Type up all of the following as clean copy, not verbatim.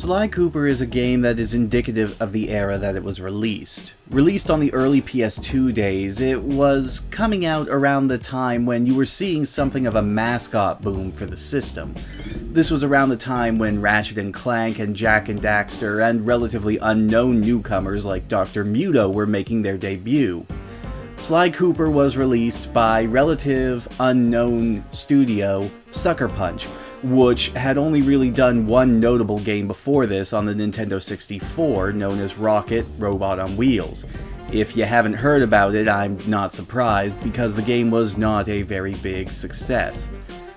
Sly Cooper is a game that is indicative of the era that it was released. Released on the early PS2 days, it was coming out around the time when you were seeing something of a mascot boom for the system. This was around the time when Ratchet & Clank and Jak and Daxter and relatively unknown newcomers like Dr. Muto were making their debut. Sly Cooper was released by relative unknown studio Sucker Punch, which had only really done one notable game before this on the Nintendo 64, known as Rocket Robot on Wheels. If you haven't heard about it, I'm not surprised, because the game was not a very big success.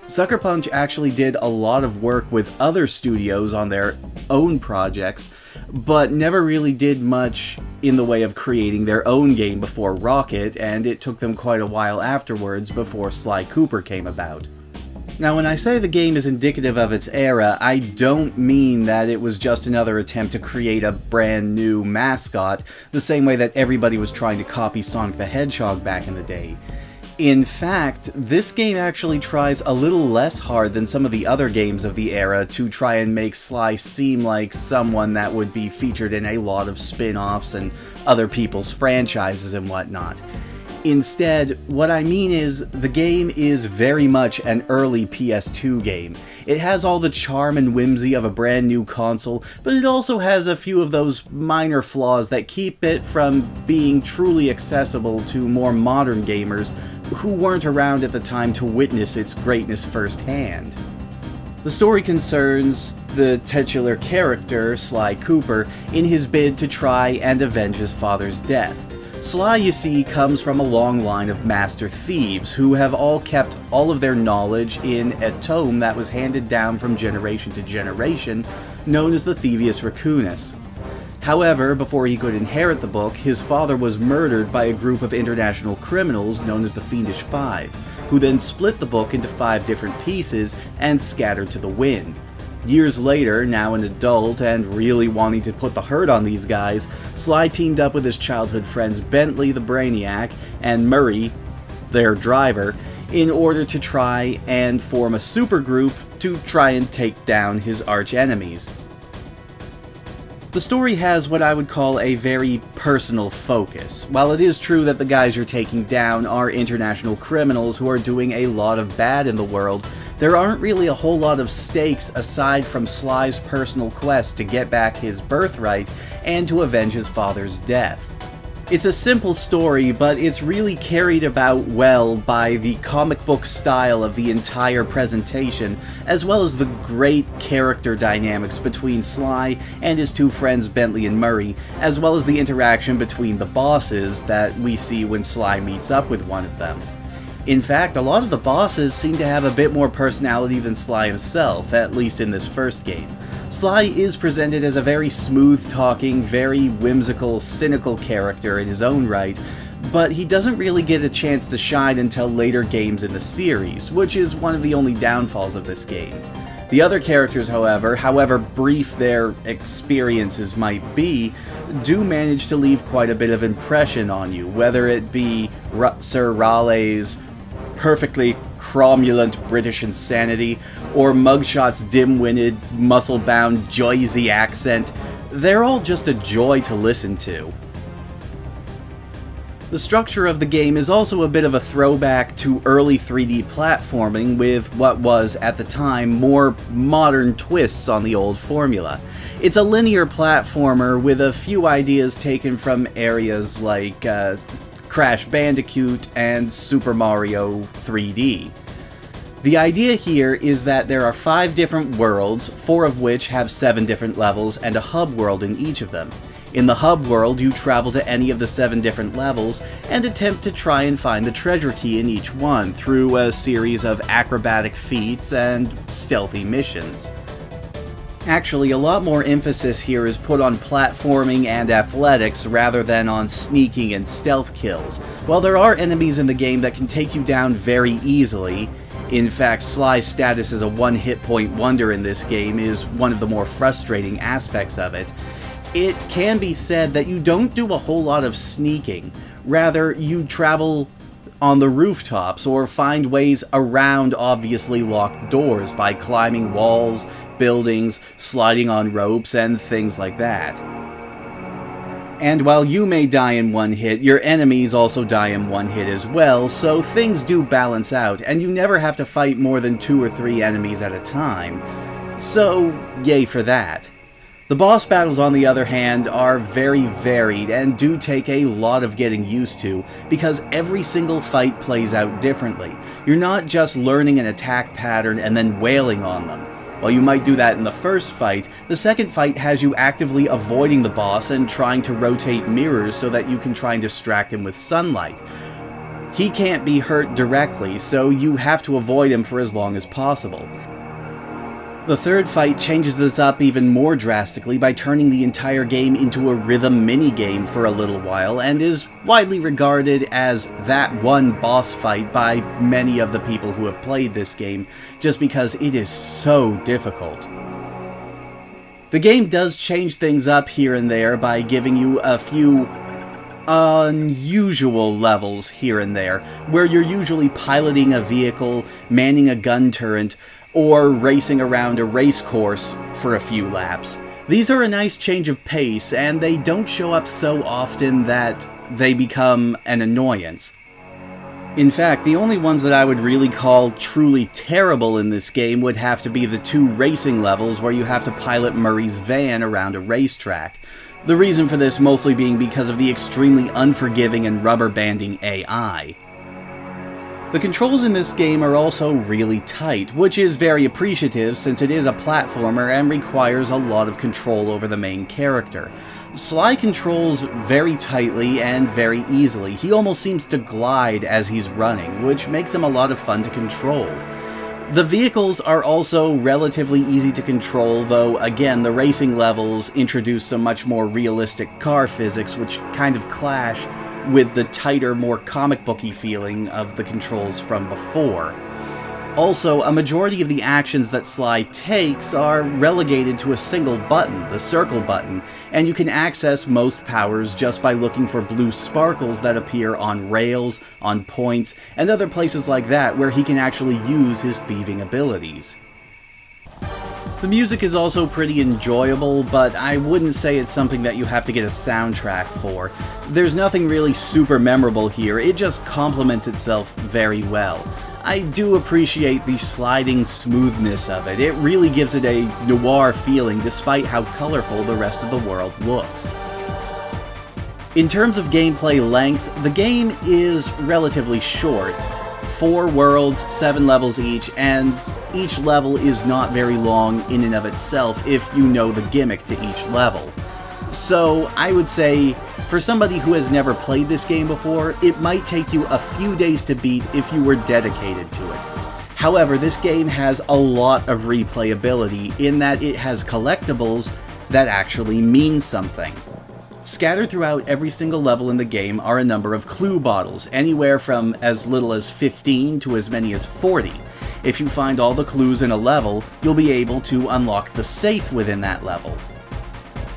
Sucker Punch actually did a lot of work with other studios on their own projects, but never really did much in the way of creating their own game before Rocket, and it took them quite a while afterwards before Sly Cooper came about. Now, when I say the game is indicative of its era, I don't mean that it was just another attempt to create a brand new mascot, the same way that everybody was trying to copy Sonic the Hedgehog back in the day. In fact, this game actually tries a little less hard than some of the other games of the era to try and make Sly seem like someone that would be featured in a lot of spin-offs and other people's franchises and whatnot. Instead, what I mean is, the game is very much an early PS2 game. It has all the charm and whimsy of a brand new console, but it also has a few of those minor flaws that keep it from being truly accessible to more modern gamers who weren't around at the time to witness its greatness firsthand. The story concerns the titular character, Sly Cooper, in his bid to try and avenge his father's death. Sly, you see, comes from a long line of master thieves who have all kept all of their knowledge in a tome that was handed down from generation to generation, known as the Thievius Raccoonus. However, before he could inherit the book, his father was murdered by a group of international criminals known as the Fiendish Five, who then split the book into 5 different pieces and scattered to the wind. Years later, now an adult and really wanting to put the hurt on these guys, Sly teamed up with his childhood friends Bentley the Brainiac and Murray, their driver, in order to try and form a supergroup to try and take down his arch-enemies. The story has what I would call a very personal focus. While it is true that the guys you're taking down are international criminals who are doing a lot of bad in the world, there aren't really a whole lot of stakes aside from Sly's personal quest to get back his birthright and to avenge his father's death. It's a simple story, but it's really carried about well by the comic book style of the entire presentation, as well as the great character dynamics between Sly and his 2 friends Bentley and Murray, as well as the interaction between the bosses that we see when Sly meets up with one of them. In fact, a lot of the bosses seem to have a bit more personality than Sly himself, at least in this first game. Sly is presented as a very smooth-talking, very whimsical, cynical character in his own right, but he doesn't really get a chance to shine until later games in the series, which is one of the only downfalls of this game. The other characters, however brief their experiences might be, do manage to leave quite a bit of impression on you, whether it be Sir Raleigh's perfectly cromulent British insanity, or Mugshot's dim-witted, muscle-bound, Joyzy accent. They're all just a joy to listen to. The structure of the game is also a bit of a throwback to early 3D platforming with what was, at the time, more modern twists on the old formula. It's a linear platformer with a few ideas taken from areas like Crash Bandicoot and Super Mario 3D. The idea here is that there are 5 different worlds, 4 of which have 7 different levels and a hub world in each of them. In the hub world, you travel to any of the 7 different levels and attempt to try and find the treasure key in each one through a series of acrobatic feats and stealthy missions. Actually, a lot more emphasis here is put on platforming and athletics rather than on sneaking and stealth kills. While there are enemies in the game that can take you down very easily, in fact, Sly's status as a one-hit point wonder in this game is one of the more frustrating aspects of it. It can be said that you don't do a whole lot of sneaking. Rather, you travel on the rooftops or find ways around obviously locked doors by climbing walls, buildings, sliding on ropes, and things like that. And while you may die in one hit, your enemies also die in one hit as well, so things do balance out, and you never have to fight more than 2 or 3 enemies at a time. So, yay for that. The boss battles, on the other hand, are very varied and do take a lot of getting used to, because every single fight plays out differently. You're not just learning an attack pattern and then wailing on them. While you might do that in the first fight, the second fight has you actively avoiding the boss and trying to rotate mirrors so that you can try and distract him with sunlight. He can't be hurt directly, so you have to avoid him for as long as possible. The third fight changes this up even more drastically by turning the entire game into a rhythm minigame for a little while, and is widely regarded as that one boss fight by many of the people who have played this game, just because it is so difficult. The game does change things up here and there by giving you a few unusual levels here and there, where you're usually piloting a vehicle, manning a gun turret, or racing around a race course for a few laps. These are a nice change of pace, and they don't show up so often that they become an annoyance. In fact, the only ones that I would really call truly terrible in this game would have to be the 2 racing levels where you have to pilot Murray's van around a racetrack. The reason for this mostly being because of the extremely unforgiving and rubber-banding AI. The controls in this game are also really tight, which is very appreciative since it is a platformer and requires a lot of control over the main character. Sly controls very tightly and very easily. He almost seems to glide as he's running, which makes him a lot of fun to control. The vehicles are also relatively easy to control, though again the racing levels introduce some much more realistic car physics which kind of clash with the tighter, more comic booky feeling of the controls from before. Also, a majority of the actions that Sly takes are relegated to a single button, the circle button, and you can access most powers just by looking for blue sparkles that appear on rails, on points, and other places like that where he can actually use his thieving abilities. The music is also pretty enjoyable, but I wouldn't say it's something that you have to get a soundtrack for. There's nothing really super memorable here, it just complements itself very well. I do appreciate the sliding smoothness of it. It really gives it a noir feeling despite how colorful the rest of the world looks. In terms of gameplay length, the game is relatively short. 4 worlds, 7 levels each, and each level is not very long in and of itself if you know the gimmick to each level. So I would say, for somebody who has never played this game before, it might take you a few days to beat if you were dedicated to it. However, this game has a lot of replayability in that it has collectibles that actually mean something. Scattered throughout every single level in the game are a number of clue bottles, anywhere from as little as 15 to as many as 40. If you find all the clues in a level, you'll be able to unlock the safe within that level.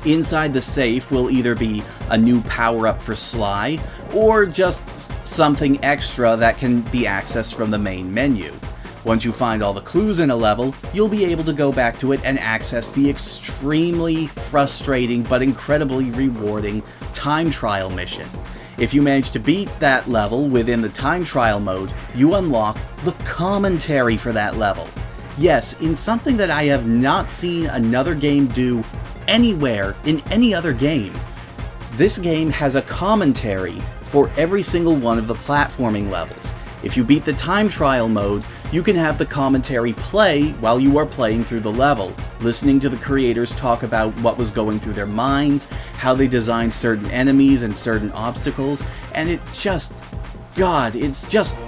Inside the safe will either be a new power-up for Sly, or just something extra that can be accessed from the main menu. Once you find all the clues in a level, you'll be able to go back to it and access the extremely frustrating but incredibly rewarding time trial mission. If you manage to beat that level within the time trial mode, you unlock the commentary for that level. Yes, in something that I have not seen another game do anywhere in any other game. This game has a commentary for every single one of the platforming levels. If you beat the time trial mode, you can have the commentary play while you are playing through the level, listening to the creators talk about what was going through their minds, how they designed certain enemies and certain obstacles, and it's just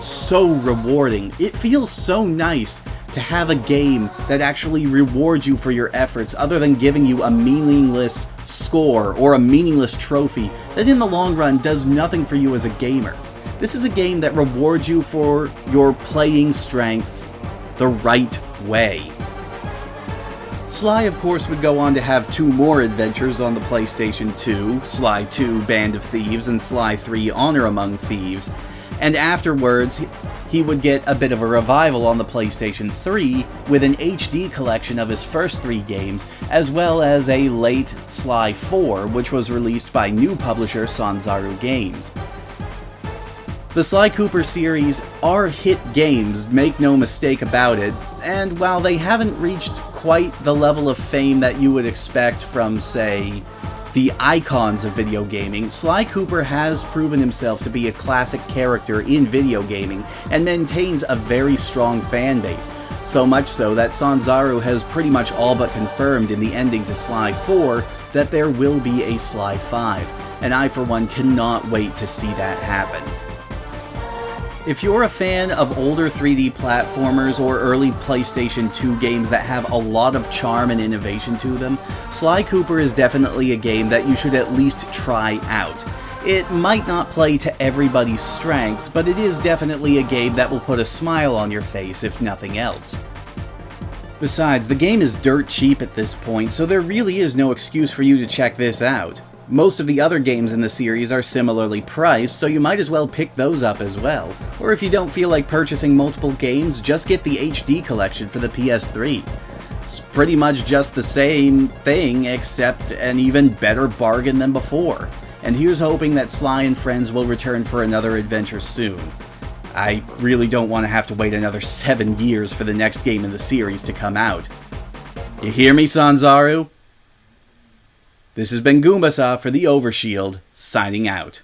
so rewarding. It feels so nice to have a game that actually rewards you for your efforts other than giving you a meaningless score or a meaningless trophy that in the long run does nothing for you as a gamer. This is a game that rewards you for your playing strengths the right way. Sly, of course, would go on to have 2 more adventures on the PlayStation 2, Sly 2 Band of Thieves and Sly 3 Honor Among Thieves. And afterwards, he would get a bit of a revival on the PlayStation 3 with an HD collection of his first 3 games, as well as a late Sly 4, which was released by new publisher Sanzaru Games. The Sly Cooper series are hit games, make no mistake about it, and while they haven't reached quite the level of fame that you would expect from, say, the icons of video gaming, Sly Cooper has proven himself to be a classic character in video gaming and maintains a very strong fan base. So much so that Sanzaru has pretty much all but confirmed in the ending to Sly 4 that there will be a Sly 5, and I for one cannot wait to see that happen. If you're a fan of older 3D platformers or early PlayStation 2 games that have a lot of charm and innovation to them, Sly Cooper is definitely a game that you should at least try out. It might not play to everybody's strengths, but it is definitely a game that will put a smile on your face if nothing else. Besides, the game is dirt cheap at this point, so there really is no excuse for you to check this out. Most of the other games in the series are similarly priced, so you might as well pick those up as well. Or if you don't feel like purchasing multiple games, just get the HD collection for the PS3. It's pretty much just the same thing, except an even better bargain than before. And here's hoping that Sly and friends will return for another adventure soon. I really don't want to have to wait another 7 years for the next game in the series to come out. You hear me, Sanzaru? This has been Goombasa for the Overshield, signing out.